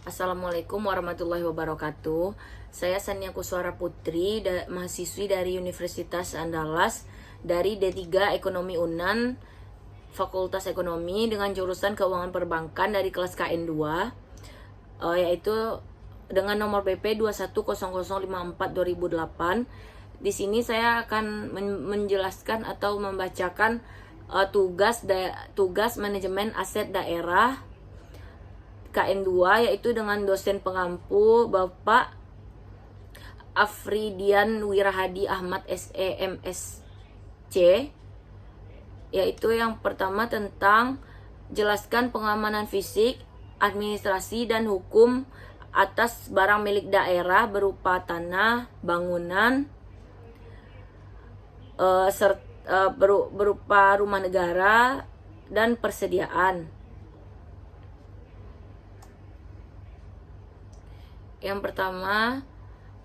Assalamualaikum warahmatullahi wabarakatuh. Saya Sania Kuswara Putri, mahasiswi dari Universitas Andalas dari D3 Ekonomi UNAN, Fakultas Ekonomi dengan jurusan Keuangan Perbankan dari kelas KN2, yaitu dengan nomor BP 210054/2008. Di sini saya akan menjelaskan atau membacakan tugas manajemen aset daerah KN2, yaitu dengan dosen pengampu Bapak Afridian Wirahadi Ahmad SE MSc, yaitu yang pertama tentang jelaskan pengamanan fisik, administrasi dan hukum atas barang milik daerah berupa tanah, bangunan, berupa rumah negara dan persediaan. Yang pertama,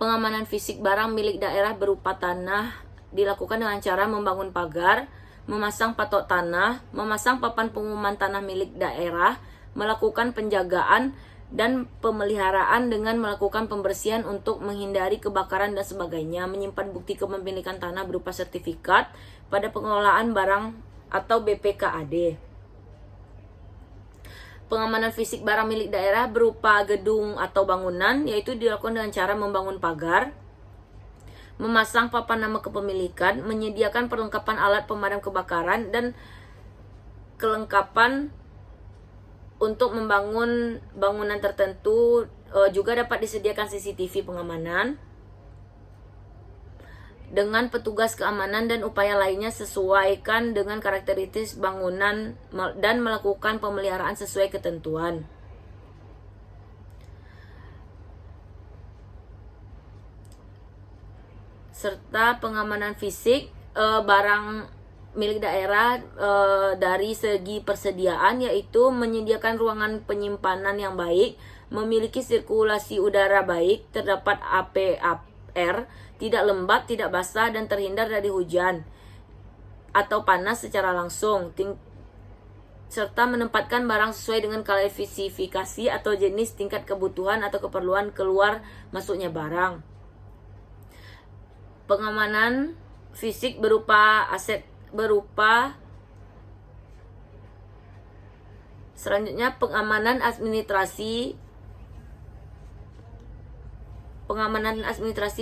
pengamanan fisik barang milik daerah berupa tanah dilakukan dengan cara membangun pagar, memasang patok tanah, memasang papan pengumuman tanah milik daerah, melakukan penjagaan dan pemeliharaan dengan melakukan pembersihan untuk menghindari kebakaran dan sebagainya, menyimpan bukti kepemilikan tanah berupa sertifikat pada pengelolaan barang atau BPKAD. Pengamanan fisik barang milik daerah berupa gedung atau bangunan, yaitu dilakukan dengan cara membangun pagar, memasang papan nama kepemilikan, menyediakan perlengkapan alat pemadam kebakaran, dan kelengkapan untuk membangun bangunan tertentu. Juga dapat disediakan CCTV pengamanan dengan petugas keamanan dan upaya lainnya sesuaikan dengan karakteristik bangunan dan melakukan pemeliharaan sesuai ketentuan. Serta pengamanan fisik barang milik daerah dari segi persediaan, yaitu menyediakan ruangan penyimpanan yang baik, memiliki sirkulasi udara baik, terdapat APR, tidak lembab, tidak basah, dan terhindar dari hujan atau panas secara langsung, serta menempatkan barang sesuai dengan klasifikasi atau jenis tingkat kebutuhan atau keperluan keluar masuknya barang. Pengamanan fisik berupa aset selanjutnya pengamanan administrasi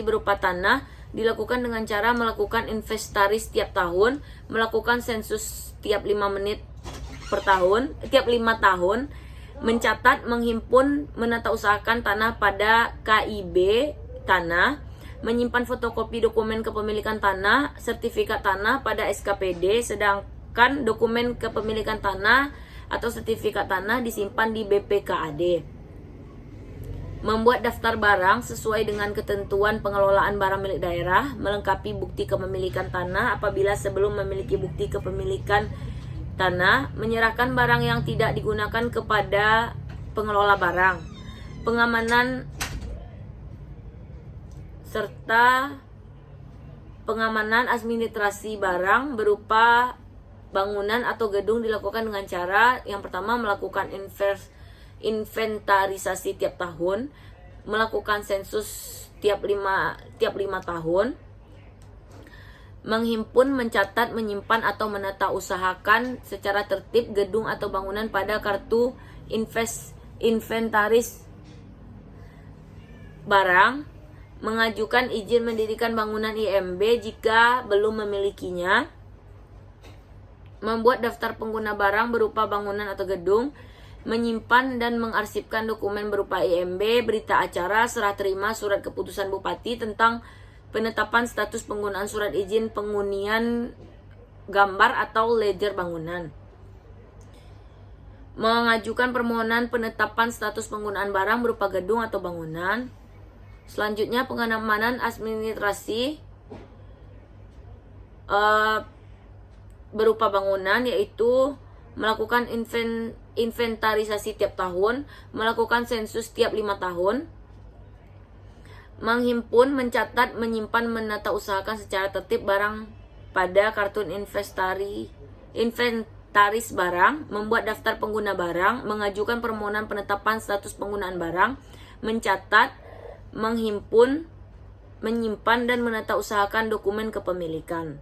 berupa tanah dilakukan dengan cara melakukan inventaris tiap tahun, melakukan sensus tiap 5 tahun, mencatat, menghimpun, menatausahakan tanah pada KIB tanah, menyimpan fotokopi dokumen kepemilikan tanah, sertifikat tanah pada SKPD, sedangkan dokumen kepemilikan tanah atau sertifikat tanah disimpan di BPKAD. Membuat daftar barang sesuai dengan ketentuan pengelolaan barang milik daerah, melengkapi bukti kepemilikan tanah apabila sebelum memiliki bukti kepemilikan tanah, menyerahkan barang yang tidak digunakan kepada pengelola barang. Pengamanan serta pengamanan administrasi barang berupa bangunan atau gedung dilakukan dengan cara yang pertama melakukan inventarisasi tiap tahun, melakukan sensus tiap 5 tahun, menghimpun, mencatat, menyimpan atau menatausahakan secara tertib gedung atau bangunan pada kartu inventaris barang, mengajukan izin mendirikan bangunan IMB jika belum memilikinya, membuat daftar pengguna barang berupa bangunan atau gedung, menyimpan dan mengarsipkan dokumen berupa IMB, berita acara, serah terima, surat keputusan bupati tentang penetapan status penggunaan surat izin penghunian gambar atau ledger bangunan, mengajukan permohonan penetapan status penggunaan barang berupa gedung atau bangunan. Selanjutnya pengamanan administrasi berupa bangunan, yaitu melakukan inventarisasi tiap tahun, melakukan sensus tiap 5 tahun, menghimpun, mencatat, menyimpan, menatausahakan secara tertib barang pada kartu menginventaris barang, membuat daftar pengguna barang, mengajukan permohonan penetapan status penggunaan barang, mencatat, menghimpun, menyimpan dan menatausahakan dokumen kepemilikan.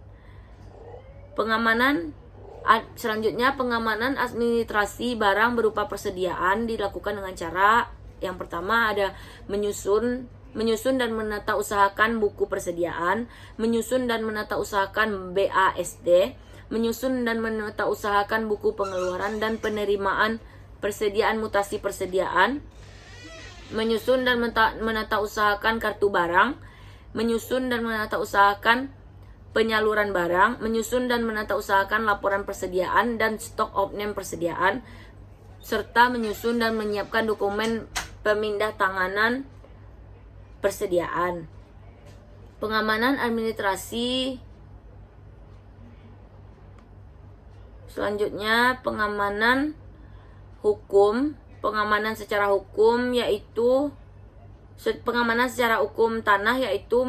Selanjutnya pengamanan administrasi barang berupa persediaan dilakukan dengan cara yang pertama ada menyusun dan menatausahakan buku persediaan, menyusun dan menatausahakan BASD, menyusun dan menatausahakan buku pengeluaran dan penerimaan persediaan mutasi persediaan, menyusun dan menatausahakan kartu barang, menyusun dan menatausahakan penyaluran barang, menyusun dan menatausahakan laporan persediaan dan stok opname persediaan, serta menyusun dan menyiapkan dokumen pemindah tanganan persediaan. Pengamanan administrasi. Selanjutnya pengamanan hukum. Pengamanan secara hukum yaitu pengamanan secara hukum tanah yaitu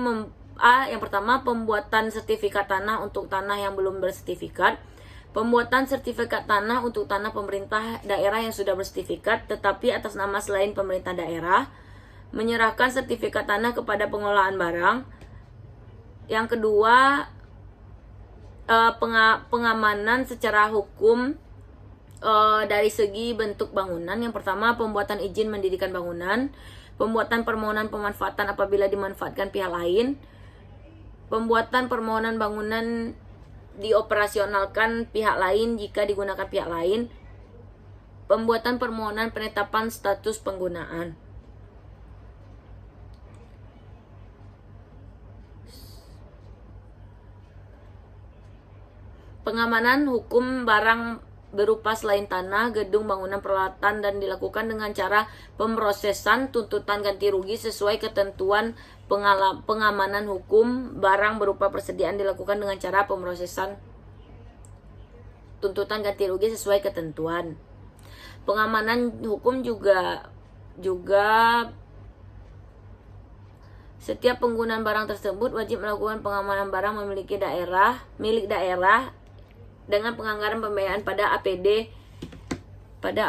yang pertama pembuatan sertifikat tanah untuk tanah yang belum bersertifikat, pembuatan sertifikat tanah untuk tanah pemerintah daerah yang sudah bersertifikat tetapi atas nama selain pemerintah daerah, menyerahkan sertifikat tanah kepada pengelolaan barang. Yang kedua, pengamanan secara hukum dari segi bentuk bangunan. Yang pertama, pembuatan izin mendirikan bangunan, pembuatan permohonan pemanfaatan apabila dimanfaatkan pihak lain, pembuatan permohonan bangunan dioperasionalkan pihak lain jika digunakan pihak lain, pembuatan permohonan penetapan status penggunaan. Pengamanan hukum barang berupa selain tanah, gedung, bangunan, peralatan dan dilakukan dengan cara pemrosesan tuntutan ganti rugi sesuai ketentuan pengamanan hukum barang berupa persediaan dilakukan dengan cara pemrosesan tuntutan ganti rugi sesuai ketentuan. Pengamanan hukum juga setiap penggunaan barang tersebut wajib melakukan pengamanan barang milik daerah dengan penganggaran pembiayaan pada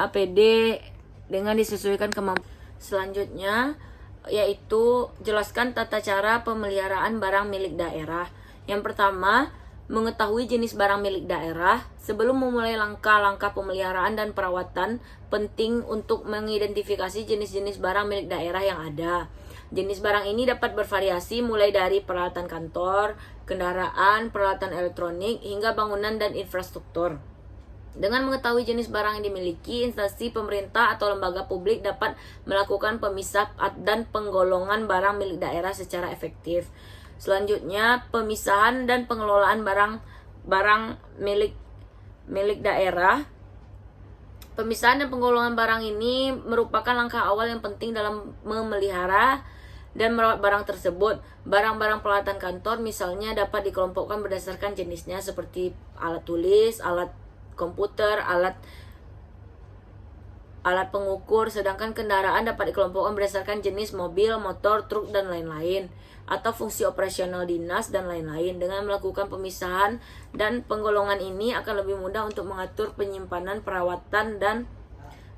APD dengan disesuaikan kemampuan. Selanjutnya yaitu jelaskan tata cara pemeliharaan barang milik daerah. Yang pertama, mengetahui jenis barang milik daerah. Sebelum memulai langkah-langkah pemeliharaan dan perawatan, penting untuk mengidentifikasi jenis-jenis barang milik daerah yang ada. Jenis barang ini dapat bervariasi mulai dari peralatan kantor, kendaraan, peralatan elektronik, hingga bangunan dan infrastruktur. Dengan mengetahui jenis barang yang dimiliki, instansi pemerintah atau lembaga publik dapat melakukan pemisah dan penggolongan barang milik daerah secara efektif. Selanjutnya, pemisahan dan pengelolaan barang milik daerah. Pemisahan dan penggolongan barang ini merupakan langkah awal yang penting dalam memelihara dan merawat barang tersebut. Barang-barang peralatan kantor misalnya dapat dikelompokkan berdasarkan jenisnya seperti alat tulis, alat komputer, alat pengukur, sedangkan kendaraan dapat dikelompokkan berdasarkan jenis mobil, motor, truk, dan lain-lain, atau fungsi operasional dinas dan lain-lain. Dengan melakukan pemisahan dan penggolongan ini akan lebih mudah untuk mengatur penyimpanan, perawatan, dan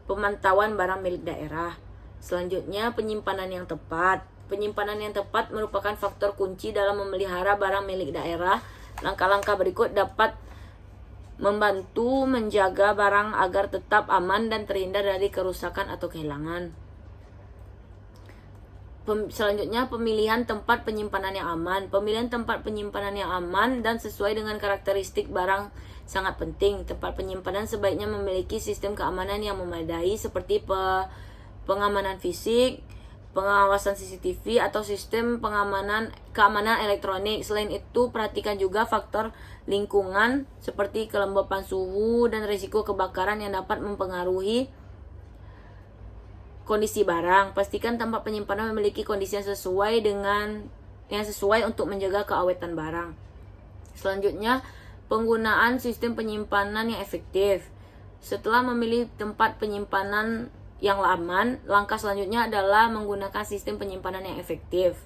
pemantauan barang milik daerah. Selanjutnya, penyimpanan yang tepat. Penyimpanan yang tepat merupakan faktor kunci dalam memelihara barang milik daerah. Langkah-langkah berikut dapat membantu menjaga barang agar tetap aman dan terhindar dari kerusakan atau kehilangan. Selanjutnya, pemilihan tempat penyimpanan yang aman. Pemilihan tempat penyimpanan yang aman dan sesuai dengan karakteristik barang sangat penting. Tempat penyimpanan sebaiknya memiliki sistem keamanan yang memadai seperti pengamanan fisik, pengawasan CCTV atau sistem keamanan elektronik. Selain itu, perhatikan juga faktor lingkungan seperti kelembapan suhu dan risiko kebakaran yang dapat mempengaruhi kondisi barang. Pastikan tempat penyimpanan memiliki kondisi yang sesuai untuk menjaga keawetan barang. Selanjutnya, penggunaan sistem penyimpanan yang efektif. Setelah memilih tempat penyimpanan yang aman, langkah selanjutnya adalah menggunakan sistem penyimpanan yang efektif.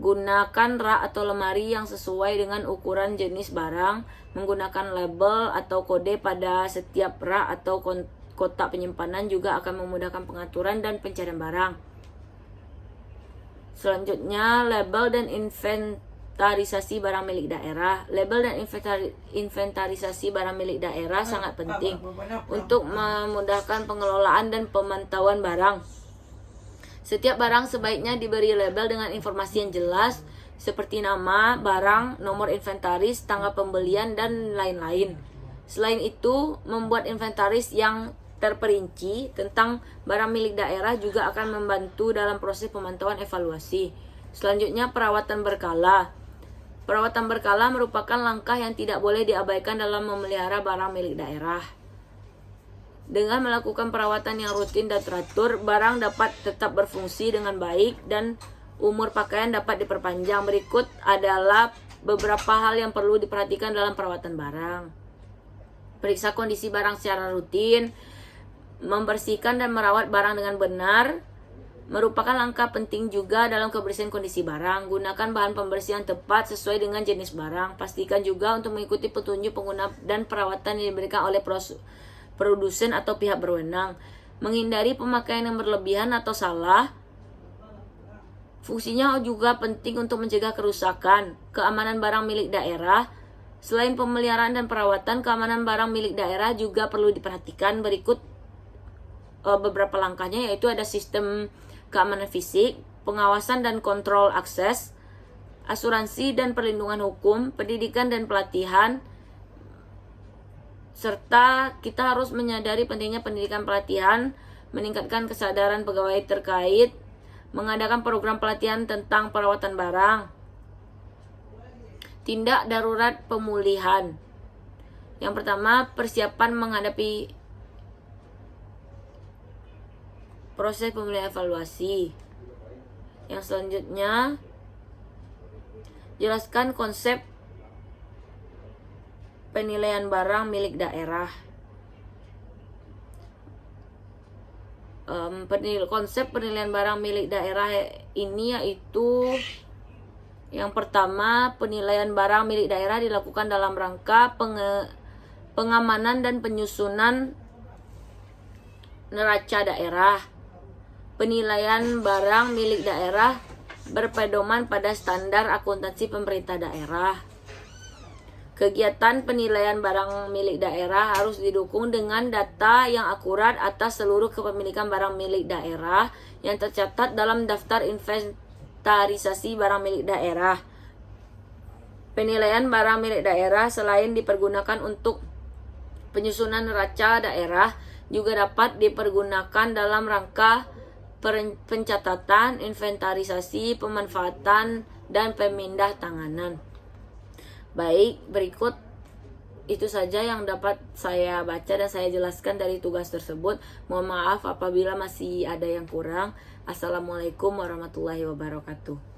Gunakan rak atau lemari yang sesuai dengan ukuran jenis barang. Menggunakan label atau kode pada setiap rak atau kotak penyimpanan juga akan memudahkan pengaturan dan pencarian barang. Selanjutnya, label dan inventarisasi barang milik daerah. Label dan inventarisasi barang milik daerah sangat penting untuk memudahkan pengelolaan dan pemantauan barang. Setiap barang sebaiknya diberi label dengan informasi yang jelas seperti nama barang, nomor inventaris, tanggal pembelian, dan lain-lain. Selain itu, membuat inventaris yang terperinci tentang barang milik daerah juga akan membantu dalam proses pemantauan evaluasi. Selanjutnya, perawatan berkala. Perawatan berkala merupakan langkah yang tidak boleh diabaikan dalam memelihara barang milik daerah. Dengan melakukan perawatan yang rutin dan teratur, barang dapat tetap berfungsi dengan baik dan umur pakaian dapat diperpanjang. Berikut adalah beberapa hal yang perlu diperhatikan dalam perawatan barang. Periksa kondisi barang secara rutin. Membersihkan dan merawat barang dengan benar merupakan langkah penting juga dalam kebersihan kondisi barang. Gunakan bahan pembersih yang tepat sesuai dengan jenis barang. Pastikan juga untuk mengikuti petunjuk pengguna dan perawatan yang diberikan oleh produsen atau pihak berwenang. Menghindari pemakaian yang berlebihan atau salah. Fungsinya juga penting untuk mencegah kerusakan. Keamanan barang milik daerah. Selain pemeliharaan dan perawatan, keamanan barang milik daerah juga perlu diperhatikan. Berikut beberapa langkahnya, yaitu ada sistem keamanan fisik, pengawasan dan kontrol akses, asuransi dan perlindungan hukum, pendidikan dan pelatihan, serta kita harus menyadari pentingnya pendidikan pelatihan, meningkatkan kesadaran pegawai terkait, mengadakan program pelatihan tentang perawatan barang. Tindak darurat pemulihan. Yang pertama, persiapan menghadapi proses pemulihan evaluasi. Yang selanjutnya, jelaskan konsep penilaian barang milik daerah. Konsep penilaian barang milik daerah ini yaitu yang pertama, penilaian barang milik daerah dilakukan dalam rangka pengamanan dan penyusunan neraca daerah. Penilaian barang milik daerah berpedoman pada standar akuntansi pemerintah daerah. Kegiatan penilaian barang milik daerah harus didukung dengan data yang akurat atas seluruh kepemilikan barang milik daerah yang tercatat dalam daftar inventarisasi barang milik daerah. Penilaian barang milik daerah selain dipergunakan untuk penyusunan neraca daerah, juga dapat dipergunakan dalam rangka pencatatan, inventarisasi, pemanfaatan, dan pemindah tanganan. Baik, berikut itu saja yang dapat saya baca dan saya jelaskan dari tugas tersebut. Mohon maaf apabila masih ada yang kurang. Assalamualaikum warahmatullahi wabarakatuh.